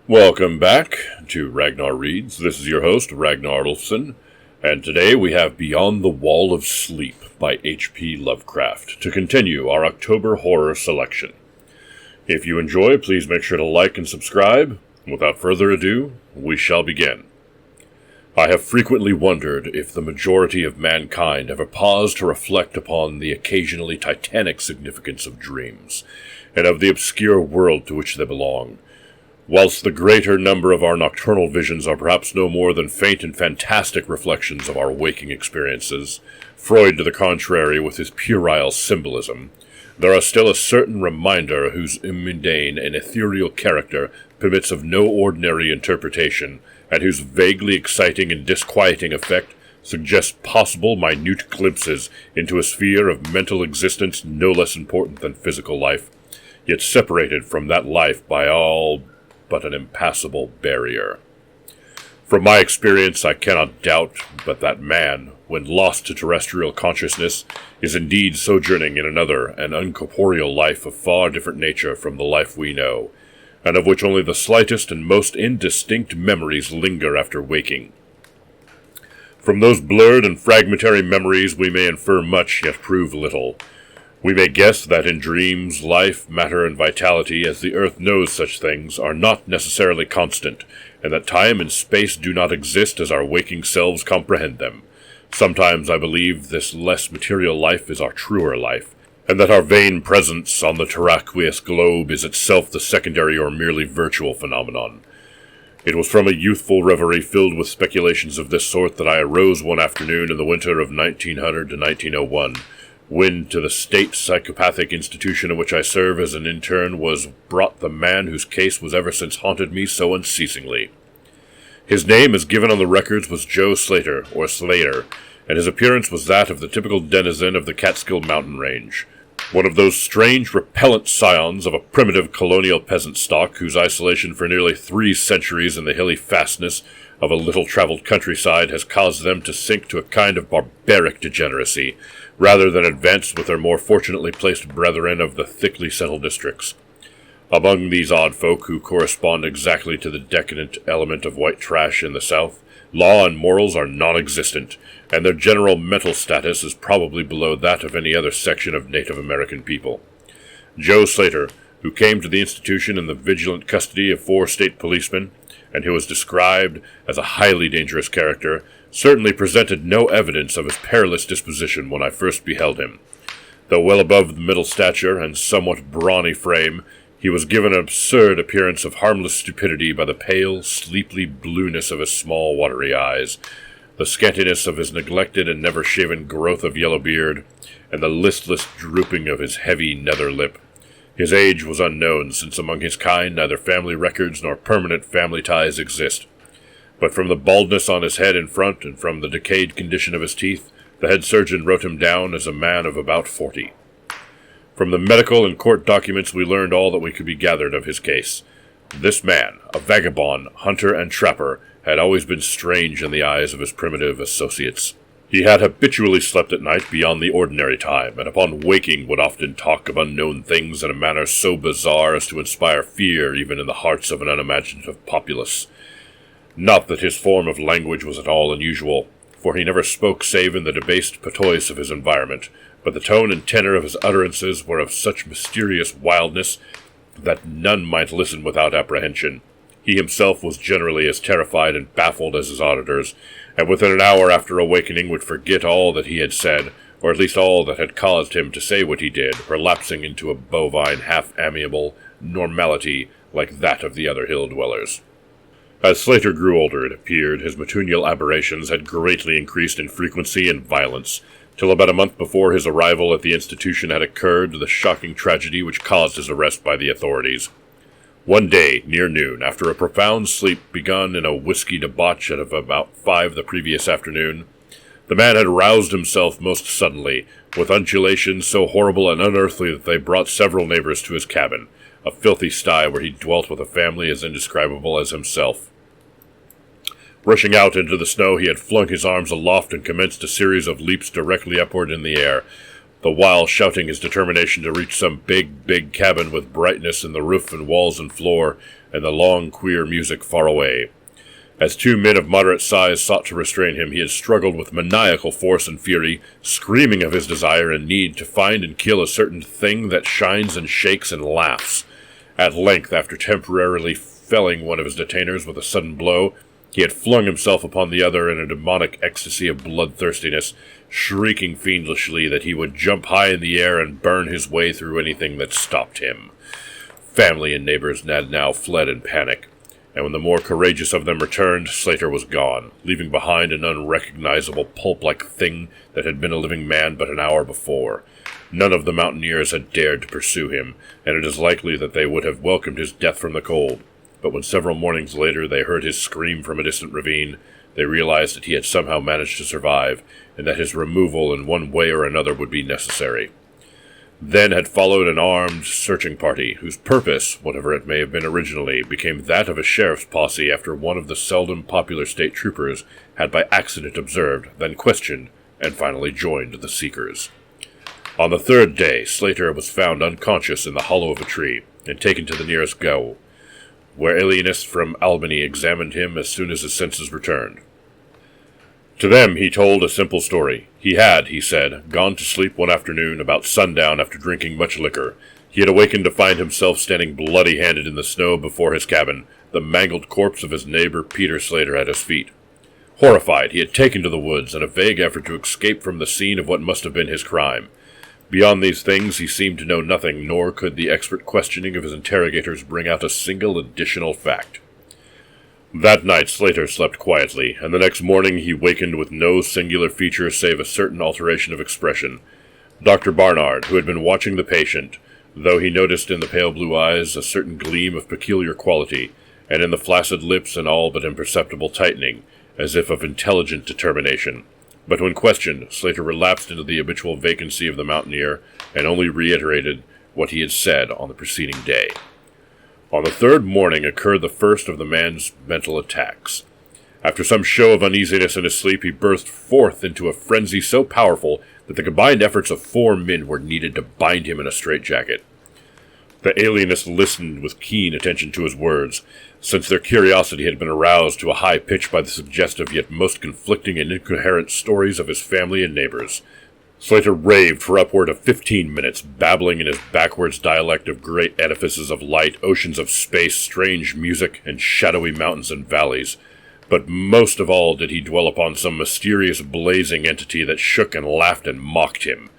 Welcome back to Ragnar Reads. This is your host, Ragnar Adolfsson, and today we have Beyond the Wall of Sleep by H.P. Lovecraft to continue our October horror selection. If you enjoy, please make sure to like and subscribe. Without further ado, we shall begin. I have frequently wondered if the majority of mankind ever paused to reflect upon the occasionally titanic significance of dreams, and of the obscure world to which they belong. Whilst the greater number of our nocturnal visions are perhaps no more than faint and fantastic reflections of our waking experiences, Freud to the contrary with his puerile symbolism, there are still a certain reminder whose mundane and ethereal character permits of no ordinary interpretation, and whose vaguely exciting and disquieting effect suggests possible minute glimpses into a sphere of mental existence no less important than physical life, yet separated from that life by all but an impassable barrier. From my experience, I cannot doubt but that man, when lost to terrestrial consciousness, is indeed sojourning in another and uncorporeal life of far different nature from the life we know, and of which only the slightest and most indistinct memories linger after waking. From those blurred and fragmentary memories we may infer much, yet prove little. We may guess that in dreams, life, matter, and vitality, as the earth knows such things, are not necessarily constant, and that time and space do not exist as our waking selves comprehend them. Sometimes I believe this less material life is our truer life, and that our vain presence on the terraqueous globe is itself the secondary or merely virtual phenomenon. It was from a youthful reverie filled with speculations of this sort that I arose one afternoon in the winter of 1900 to 1901, when to the state psychopathic institution in which I serve as an intern was brought the man whose case was ever since haunted me so unceasingly. His name, as given on the records, was Joe Slater, or Slater, and his appearance was that of the typical denizen of the Catskill mountain range, one of those strange, repellent scions of a primitive colonial peasant stock whose isolation for nearly 3 centuries in the hilly fastness of a little-traveled countryside has caused them to sink to a kind of barbaric degeneracy, rather than advance with their more fortunately placed brethren of the thickly settled districts. Among these odd folk, who correspond exactly to the decadent element of white trash in the South, law and morals are non-existent, and their general mental status is probably below that of any other section of Native American people. Joe Slater, who came to the institution in the vigilant custody of 4 state policemen, and who was described as a highly dangerous character, certainly presented no evidence of his perilous disposition when I first beheld him. Though well above the middle stature and somewhat brawny frame, he was given an absurd appearance of harmless stupidity by the pale, sleepy blueness of his small, watery eyes, the scantiness of his neglected and never-shaven growth of yellow beard, and the listless drooping of his heavy nether lip. His age was unknown, since among his kind neither family records nor permanent family ties exist. But from the baldness on his head in front, and from the decayed condition of his teeth, the head surgeon wrote him down as a man of about 40. From the medical and court documents we learned all that we could be gathered of his case. This man, a vagabond, hunter, and trapper, had always been strange in the eyes of his primitive associates. He had habitually slept at night beyond the ordinary time, and upon waking would often talk of unknown things in a manner so bizarre as to inspire fear even in the hearts of an unimaginative populace. Not that his form of language was at all unusual, for he never spoke save in the debased patois of his environment, but the tone and tenor of his utterances were of such mysterious wildness that none might listen without apprehension. He himself was generally as terrified and baffled as his auditors, and within an hour after awakening would forget all that he had said, or at least all that had caused him to say what he did, relapsing into a bovine, half-amiable normality like that of the other hill-dwellers. As Slater grew older, it appeared, his maternal aberrations had greatly increased in frequency and violence, till about a month before his arrival at the institution had occurred the shocking tragedy which caused his arrest by the authorities. One day, near noon, after a profound sleep begun in a whiskey debauch at about 5 the previous afternoon, the man had roused himself most suddenly, with undulations so horrible and unearthly that they brought several neighbors to his cabin, a filthy sty where he dwelt with a family as indescribable as himself. Rushing out into the snow, he had flung his arms aloft and commenced a series of leaps directly upward in the air, the while shouting his determination to reach some big cabin with brightness in the roof and walls and floor, and the long, queer music far away. As two men of moderate size sought to restrain him, he had struggled with maniacal force and fury, screaming of his desire and need to find and kill a certain thing that shines and shakes and laughs. At length, after temporarily felling one of his detainers with a sudden blow, he had flung himself upon the other in a demonic ecstasy of bloodthirstiness, shrieking fiendishly that he would jump high in the air and burn his way through anything that stopped him. Family and neighbors had now fled in panic, and when the more courageous of them returned, Slater was gone, leaving behind an unrecognizable pulp-like thing that had been a living man but an hour before. None of the mountaineers had dared to pursue him, and it is likely that they would have welcomed his death from the cold. But when several mornings later they heard his scream from a distant ravine, they realized that he had somehow managed to survive, and that his removal in one way or another would be necessary. Then had followed an armed searching party, whose purpose, whatever it may have been originally, became that of a sheriff's posse after one of the seldom popular state troopers had by accident observed, then questioned, and finally joined the seekers. On the third day, Slater was found unconscious in the hollow of a tree, and taken to the nearest gaol, where alienists from Albany examined him as soon as his senses returned. To them he told a simple story. He had, he said, gone to sleep one afternoon about sundown after drinking much liquor. He had awakened to find himself standing bloody-handed in the snow before his cabin, the mangled corpse of his neighbor Peter Slater at his feet. Horrified, he had taken to the woods in a vague effort to escape from the scene of what must have been his crime. Beyond these things he seemed to know nothing, nor could the expert questioning of his interrogators bring out a single additional fact. That night Slater slept quietly, and the next morning he wakened with no singular feature save a certain alteration of expression. Dr. Barnard, who had been watching the patient, though he noticed in the pale blue eyes a certain gleam of peculiar quality, and in the flaccid lips an all but imperceptible tightening, as if of intelligent determination. But when questioned, Slater relapsed into the habitual vacancy of the mountaineer, and only reiterated what he had said on the preceding day. On the third morning occurred the first of the man's mental attacks. After some show of uneasiness in his sleep, he burst forth into a frenzy so powerful that the combined efforts of 4 men were needed to bind him in a straitjacket. The alienists listened with keen attention to his words, since their curiosity had been aroused to a high pitch by the suggestive yet most conflicting and incoherent stories of his family and neighbors. Slater raved for upward of 15 minutes, babbling in his backwards dialect of great edifices of light, oceans of space, strange music, and shadowy mountains and valleys. But most of all did he dwell upon some mysterious blazing entity that shook and laughed and mocked him.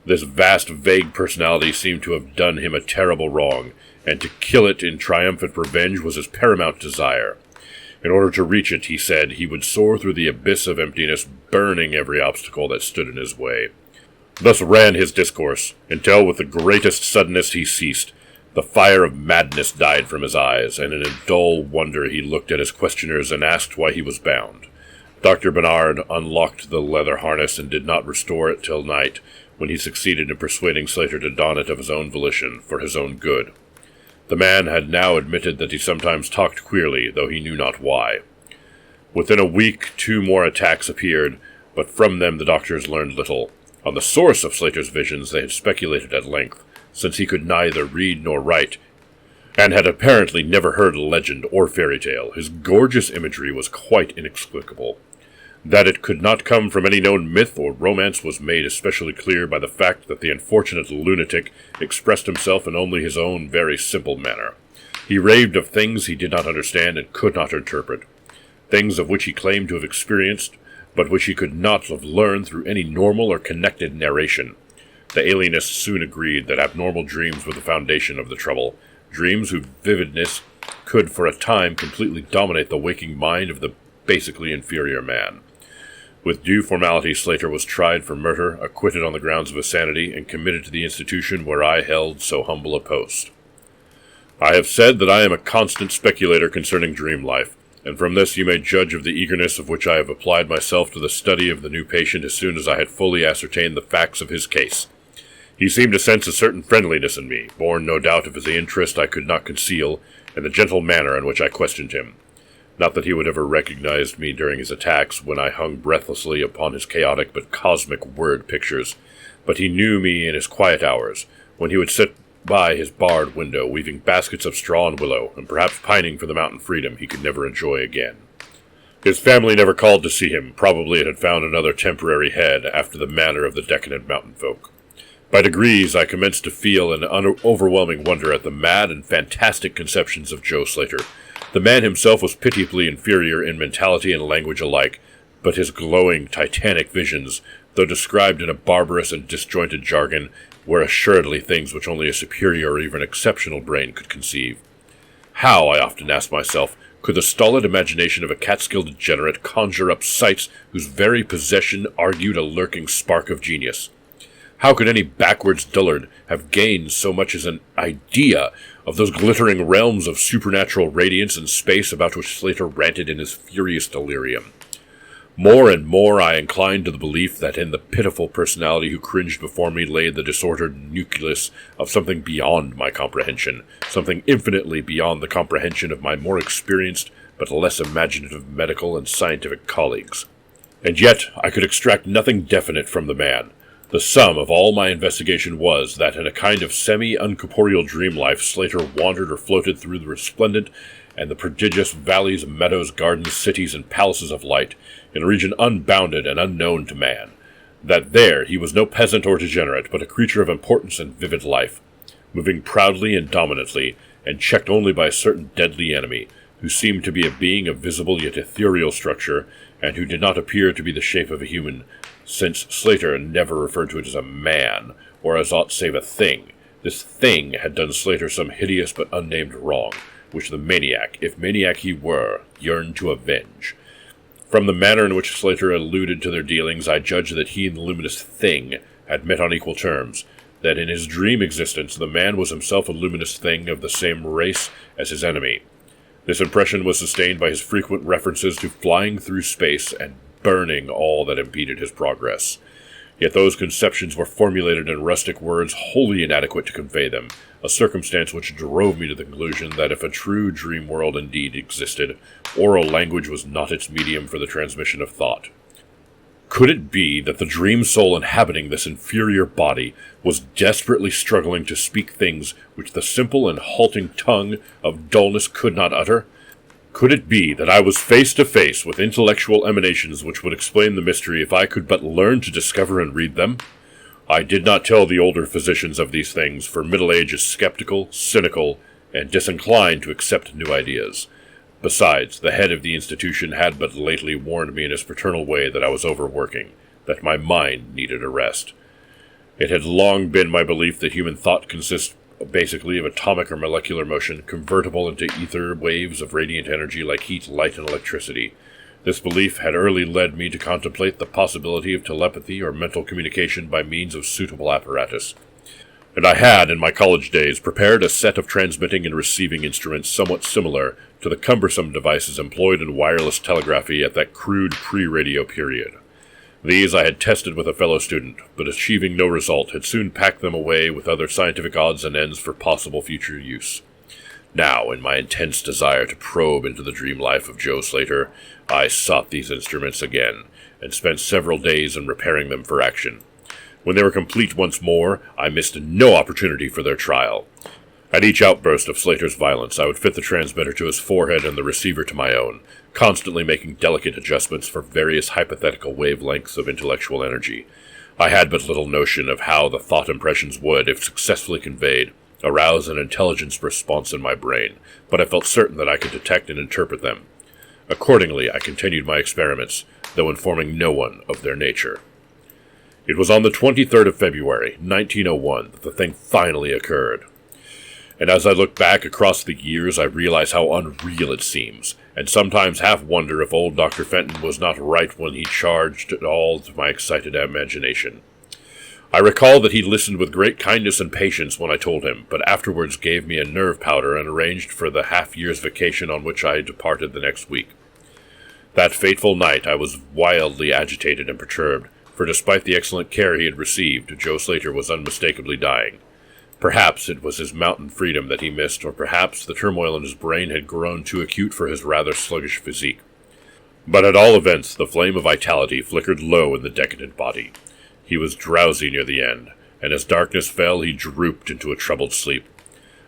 This vast, vague personality seemed to have done him a terrible wrong, and to kill it in triumphant revenge was his paramount desire. In order to reach it, he said, he would soar through the abyss of emptiness, burning every obstacle that stood in his way. Thus ran his discourse, until with the greatest suddenness he ceased. The fire of madness died from his eyes, and in a dull wonder he looked at his questioners and asked why he was bound. Dr. Barnard unlocked the leather harness and did not restore it till night, when he succeeded in persuading Slater to don it of his own volition, for his own good. The man had now admitted that he sometimes talked queerly, though he knew not why. Within a week 2 more attacks appeared, but from them the doctors learned little. On the source of Slater's visions they had speculated at length, since he could neither read nor write, and had apparently never heard legend or fairy tale. His gorgeous imagery was quite inexplicable. That it could not come from any known myth or romance was made especially clear by the fact that the unfortunate lunatic expressed himself in only his own very simple manner. He raved of things he did not understand and could not interpret, things of which he claimed to have experienced, but which he could not have learned through any normal or connected narration. The alienists soon agreed that abnormal dreams were the foundation of the trouble, dreams whose vividness could for a time completely dominate the waking mind of the basically inferior man. With due formality, Slater was tried for murder, acquitted on the grounds of insanity, and committed to the institution where I held so humble a post. I have said that I am a constant speculator concerning dream life, and from this you may judge of the eagerness of which I have applied myself to the study of the new patient as soon as I had fully ascertained the facts of his case. He seemed to sense a certain friendliness in me, born no doubt of the interest I could not conceal, and the gentle manner in which I questioned him. Not that he would ever recognize me during his attacks, when I hung breathlessly upon his chaotic but cosmic word pictures, but he knew me in his quiet hours, when he would sit by his barred window, weaving baskets of straw and willow, and perhaps pining for the mountain freedom he could never enjoy again. His family never called to see him. Probably it had found another temporary head, after the manner of the decadent mountain folk. By degrees, I commenced to feel an overwhelming wonder at the mad and fantastic conceptions of Joe Slater. The man himself was pitiably inferior in mentality and language alike, but his glowing, titanic visions, though described in a barbarous and disjointed jargon, were assuredly things which only a superior or even exceptional brain could conceive. How, I often asked myself, could the stolid imagination of a Catskill degenerate conjure up sights whose very possession argued a lurking spark of genius? How could any backwards dullard have gained so much as an idea of those glittering realms of supernatural radiance and space about which Slater ranted in his furious delirium? More and more I inclined to the belief that in the pitiful personality who cringed before me lay the disordered nucleus of something beyond my comprehension, something infinitely beyond the comprehension of my more experienced but less imaginative medical and scientific colleagues. And yet I could extract nothing definite from the man. The sum of all my investigation was that in a kind of semi-uncorporeal dream life Slater wandered or floated through the resplendent and the prodigious valleys, meadows, gardens, cities, and palaces of light, in a region unbounded and unknown to man. That there he was no peasant or degenerate, but a creature of importance and vivid life, moving proudly and dominantly, and checked only by a certain deadly enemy, who seemed to be a being of visible yet ethereal structure, and who did not appear to be the shape of a human, since Slater never referred to it as a man, or as aught save a thing. This thing had done Slater some hideous but unnamed wrong, which the maniac, if maniac he were, yearned to avenge. From the manner in which Slater alluded to their dealings, I judged that he and the luminous thing had met on equal terms, that in his dream existence the man was himself a luminous thing of the same race as his enemy. This impression was sustained by his frequent references to flying through space and burning all that impeded his progress. Yet those conceptions were formulated in rustic words wholly inadequate to convey them, a circumstance which drove me to the conclusion that if a true dream world indeed existed, oral language was not its medium for the transmission of thought. Could it be that the dream soul inhabiting this inferior body was desperately struggling to speak things which the simple and halting tongue of dullness could not utter? Could it be that I was face to face with intellectual emanations which would explain the mystery if I could but learn to discover and read them? I did not tell the older physicians of these things, for middle age is skeptical, cynical, and disinclined to accept new ideas. Besides, the head of the institution had but lately warned me in his paternal way that I was overworking, that my mind needed a rest. It had long been my belief that human thought consists basically of atomic or molecular motion, convertible into ether waves of radiant energy like heat, light, and electricity. This belief had early led me to contemplate the possibility of telepathy or mental communication by means of suitable apparatus. And I had, in my college days, prepared a set of transmitting and receiving instruments somewhat similar to the cumbersome devices employed in wireless telegraphy at that crude pre-radio period. These I had tested with a fellow student, but achieving no result, had soon packed them away with other scientific odds and ends for possible future use. Now, in my intense desire to probe into the dream life of Joe Slater, I sought these instruments again, and spent several days in repairing them for action. When they were complete once more, I missed no opportunity for their trial. At each outburst of Slater's violence, I would fit the transmitter to his forehead and the receiver to my own, constantly making delicate adjustments for various hypothetical wavelengths of intellectual energy. I had but little notion of how the thought impressions would, if successfully conveyed, arouse an intelligence response in my brain, but I felt certain that I could detect and interpret them. Accordingly, I continued my experiments, though informing no one of their nature. It was on the 23rd of February, 1901, that the thing finally occurred. And as I look back across the years, I realize how unreal it seems, and sometimes half wonder if old Dr. Fenton was not right when he charged it all to my excited imagination. I recall that he listened with great kindness and patience when I told him, but afterwards gave me a nerve powder and arranged for the half-year's vacation on which I departed the next week. That fateful night I was wildly agitated and perturbed, for despite the excellent care he had received, Joe Slater was unmistakably dying. Perhaps it was his mountain freedom that he missed, or perhaps the turmoil in his brain had grown too acute for his rather sluggish physique. But at all events, the flame of vitality flickered low in the decadent body. He was drowsy near the end, and as darkness fell, he drooped into a troubled sleep.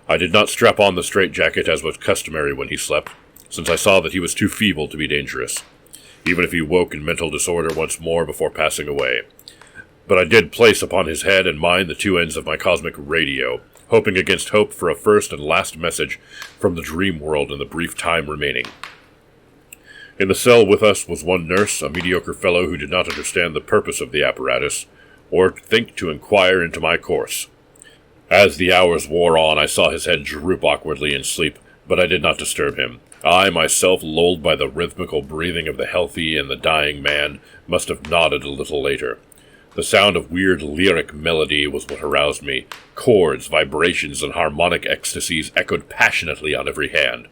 I did not strap on the straitjacket as was customary when he slept, since I saw that he was too feeble to be dangerous, even if he woke in mental disorder once more before passing away. But I did place upon his head and mine the two ends of my cosmic radio, hoping against hope for a first and last message from the dream world in the brief time remaining. In the cell with us was one nurse, a mediocre fellow who did not understand the purpose of the apparatus, or think to inquire into my course. As the hours wore on, I saw his head droop awkwardly in sleep, but I did not disturb him. I, myself, lulled by the rhythmical breathing of the healthy and the dying man, must have nodded a little later. The sound of weird lyric melody was what aroused me. Chords, vibrations, and harmonic ecstasies echoed passionately on every hand,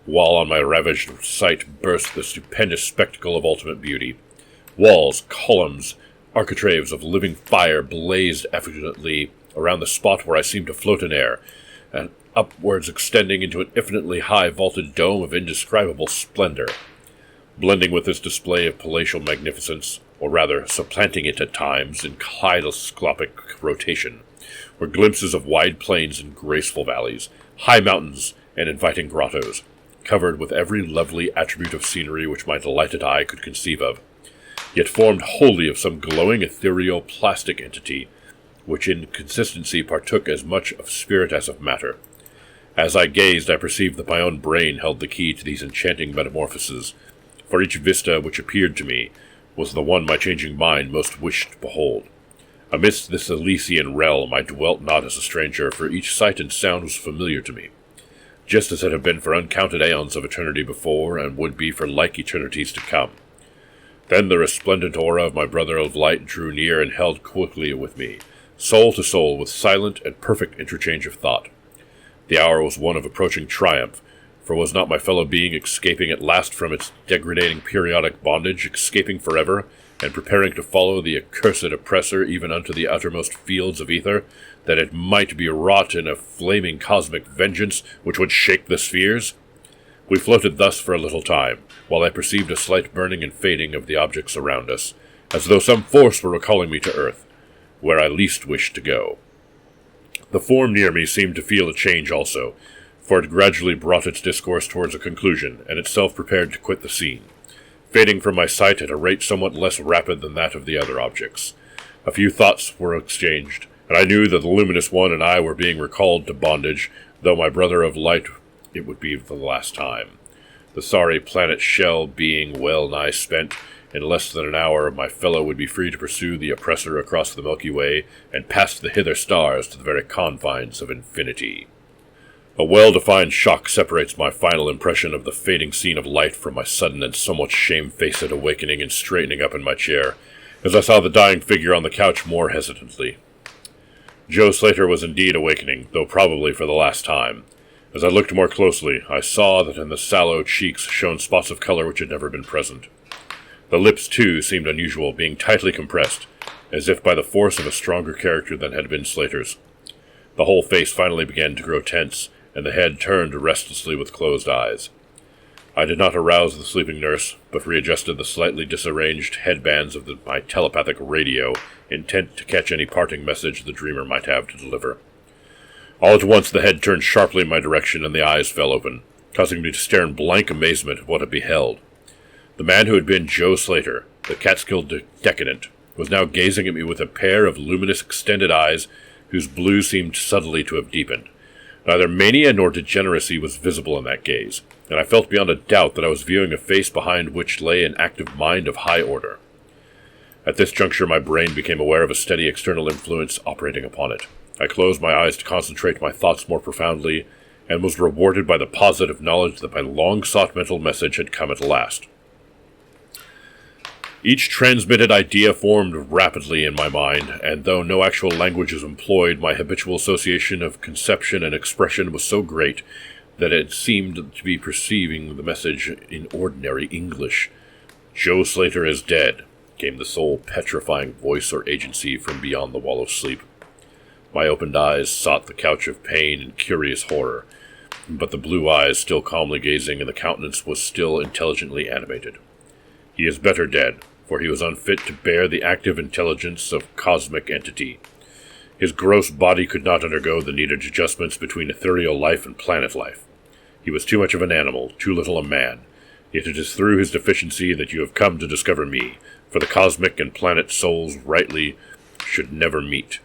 while on my ravaged sight burst the stupendous spectacle of ultimate beauty. Walls, columns, architraves of living fire blazed effulgently around the spot where I seemed to float in air, and upwards extending into an infinitely high vaulted dome of indescribable splendor. Blending with this display of palatial magnificence, or rather supplanting it at times in kaleidoscopic rotation, were glimpses of wide plains and graceful valleys, high mountains and inviting grottos, covered with every lovely attribute of scenery which my delighted eye could conceive of, yet formed wholly of some glowing ethereal plastic entity, which in consistency partook as much of spirit as of matter. As I gazed, I perceived that my own brain held the key to these enchanting metamorphoses, for each vista which appeared to me was the one my changing mind most wished to behold. Amidst this Elysian realm I dwelt not as a stranger, for each sight and sound was familiar to me, just as it had been for uncounted aeons of eternity before, and would be for like eternities to come. Then the resplendent aura of my brother of light drew near and held quickly with me, soul to soul, with silent and perfect interchange of thought. The hour was one of approaching triumph, for was not my fellow being escaping at last from its degrading periodic bondage, escaping forever, and preparing to follow the accursed oppressor even unto the uttermost fields of ether, that it might be wrought in a flaming cosmic vengeance which would shake the spheres? We floated thus for a little time, while I perceived a slight burning and fading of the objects around us, as though some force were recalling me to earth, where I least wished to go. The form near me seemed to feel a change also, for it gradually brought its discourse towards a conclusion, and itself prepared to quit the scene, fading from my sight at a rate somewhat less rapid than that of the other objects. A few thoughts were exchanged, and I knew that the luminous one and I were being recalled to bondage, though my brother of light it would be for the last time. The sorry planet's shell being well nigh spent, in less than an hour my fellow would be free to pursue the oppressor across the Milky Way, and past the hither stars to the very confines of infinity. A well-defined shock separates my final impression of the fading scene of light from my sudden and somewhat shamefaced awakening and straightening up in my chair, as I saw the dying figure on the couch more hesitantly. Joe Slater was indeed awakening, though probably for the last time. As I looked more closely, I saw that in the sallow cheeks shone spots of color which had never been present. The lips, too, seemed unusual, being tightly compressed, as if by the force of a stronger character than had been Slater's. The whole face finally began to grow tense, and the head turned restlessly with closed eyes. I did not arouse the sleeping nurse, but readjusted the slightly disarranged headbands of my telepathic radio, intent to catch any parting message the dreamer might have to deliver. All at once the head turned sharply in my direction, and the eyes fell open, causing me to stare in blank amazement at what I beheld. The man who had been Joe Slater, the Catskill decadent, was now gazing at me with a pair of luminous extended eyes whose blue seemed subtly to have deepened. Neither mania nor degeneracy was visible in that gaze, and I felt beyond a doubt that I was viewing a face behind which lay an active mind of high order. At this juncture my brain became aware of a steady external influence operating upon it. I closed my eyes to concentrate my thoughts more profoundly, and was rewarded by the positive knowledge that my long-sought mental message had come at last. Each transmitted idea formed rapidly in my mind, and though no actual language was employed, my habitual association of conception and expression was so great that it seemed to be perceiving the message in ordinary English. "Joe Slater is dead," came the soul-petrifying voice or agency from beyond the wall of sleep. My opened eyes sought the couch of pain and curious horror, but the blue eyes still calmly gazing, and the countenance was still intelligently animated. "He is better dead, for he was unfit to bear the active intelligence of cosmic entity. His gross body could not undergo the needed adjustments between ethereal life and planet life. He was too much of an animal, too little a man. Yet it is through his deficiency that you have come to discover me, for the cosmic and planet souls rightly should never meet.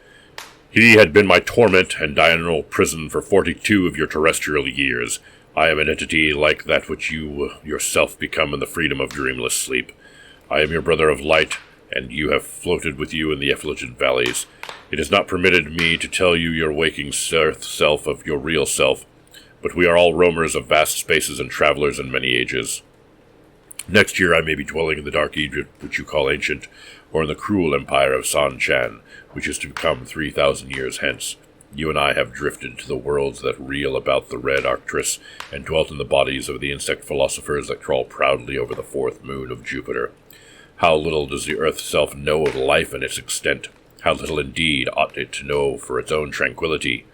He had been my torment and diurnal prison for 42 of your terrestrial years. I am an entity like that which you yourself become in the freedom of dreamless sleep. I am your brother of light, and you have floated with you in the effulgent valleys. It is not permitted me to tell you your waking self of your real self, but we are all roamers of vast spaces and travelers in many ages. Next year I may be dwelling in the dark Egypt which you call ancient, or in the cruel empire of San-Chan, which is to come 3,000 years hence. You and I have drifted to the worlds that reel about the red Arcturus, and dwelt in the bodies of the insect philosophers that crawl proudly over the fourth moon of Jupiter. How little does the earth self know of life and its extent! How little indeed ought it to know for its own tranquillity!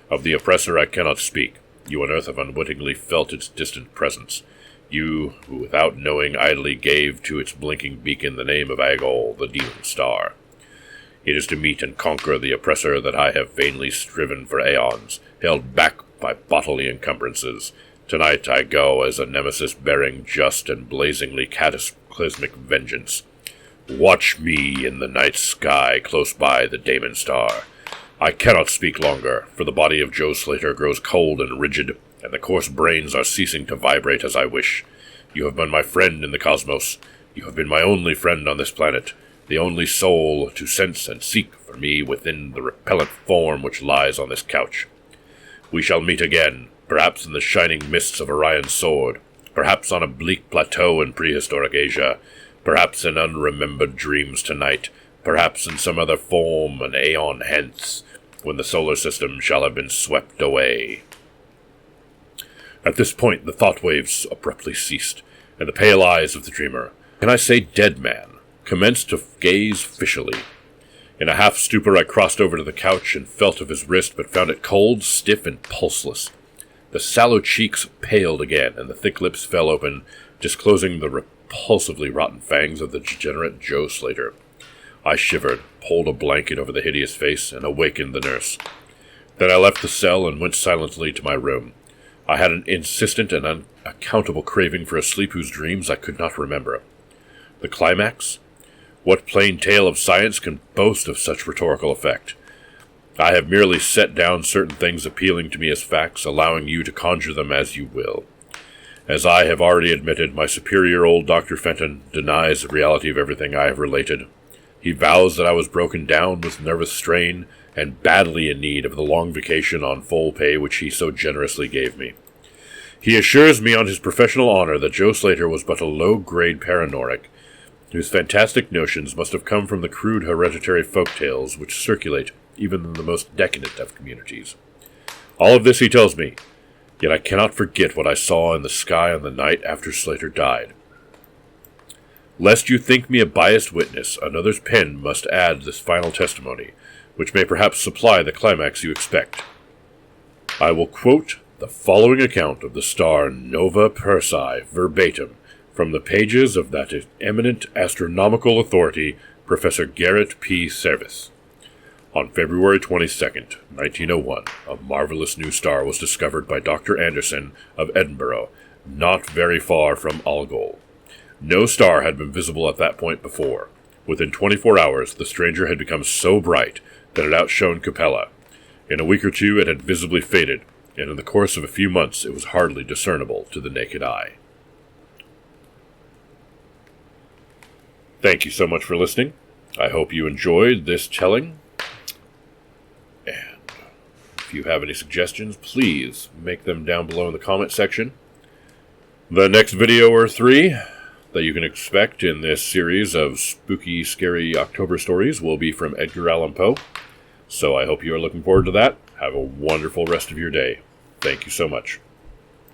Of the oppressor I cannot speak. You on earth have unwittingly felt its distant presence. You, who without knowing idly gave to its blinking beacon the name of Agol, the demon star. It is to meet and conquer the oppressor that I have vainly striven for aeons, held back by bodily encumbrances. Tonight I go as a nemesis bearing just and blazingly cataclysmic vengeance. Watch me in the night sky close by the demon star. I cannot speak longer, for the body of Joe Slater grows cold and rigid, and the coarse brains are ceasing to vibrate as I wish. You have been my friend in the cosmos. You have been my only friend on this planet, the only soul to sense and seek for me within the repellent form which lies on this couch. We shall meet again, perhaps in the shining mists of Orion's sword, perhaps on a bleak plateau in prehistoric Asia, perhaps in unremembered dreams tonight, perhaps in some other form an aeon hence, when the solar system shall have been swept away. At this point the thought waves abruptly ceased, and the pale eyes of the dreamer, can I say dead man, commenced to gaze fishily. In a half-stupor I crossed over to the couch and felt of his wrist, but found it cold, stiff, and pulseless. The sallow cheeks paled again, and the thick lips fell open, disclosing the repulsively rotten fangs of the degenerate Joe Slater. I shivered, pulled a blanket over the hideous face, and awakened the nurse. Then I left the cell and went silently to my room. I had an insistent and unaccountable craving for a sleep whose dreams I could not remember. The climax? What plain tale of science can boast of such rhetorical effect? I have merely set down certain things appealing to me as facts, allowing you to conjure them as you will. As I have already admitted, my superior old Dr. Fenton denies the reality of everything I have related. He vows that I was broken down with nervous strain, and badly in need of the long vacation on full pay which he so generously gave me. He assures me on his professional honor that Joe Slater was but a low-grade paranoiac, whose fantastic notions must have come from the crude hereditary folk tales which circulate even in the most decadent of communities. All of this he tells me, yet I cannot forget what I saw in the sky on the night after Slater died. Lest you think me a biased witness, another's pen must add this final testimony, which may perhaps supply the climax you expect. I will quote the following account of the star Nova Persei verbatim from the pages of that eminent astronomical authority, Professor Garrett P. Serviss. On February 22nd, 1901, a marvelous new star was discovered by Dr. Anderson of Edinburgh, not very far from Algol. No star had been visible at that point before. Within 24 hours, the stranger had become so bright that it outshone Capella. In a week or two it had visibly faded, and in the course of a few months it was hardly discernible to the naked eye. Thank you so much for listening. I hope you enjoyed this telling. And if you have any suggestions, please make them down below in the comment section. The next video or three that you can expect in this series of spooky, scary October stories will be from Edgar Allan Poe. So I hope you are looking forward to that. Have a wonderful rest of your day. Thank you so much.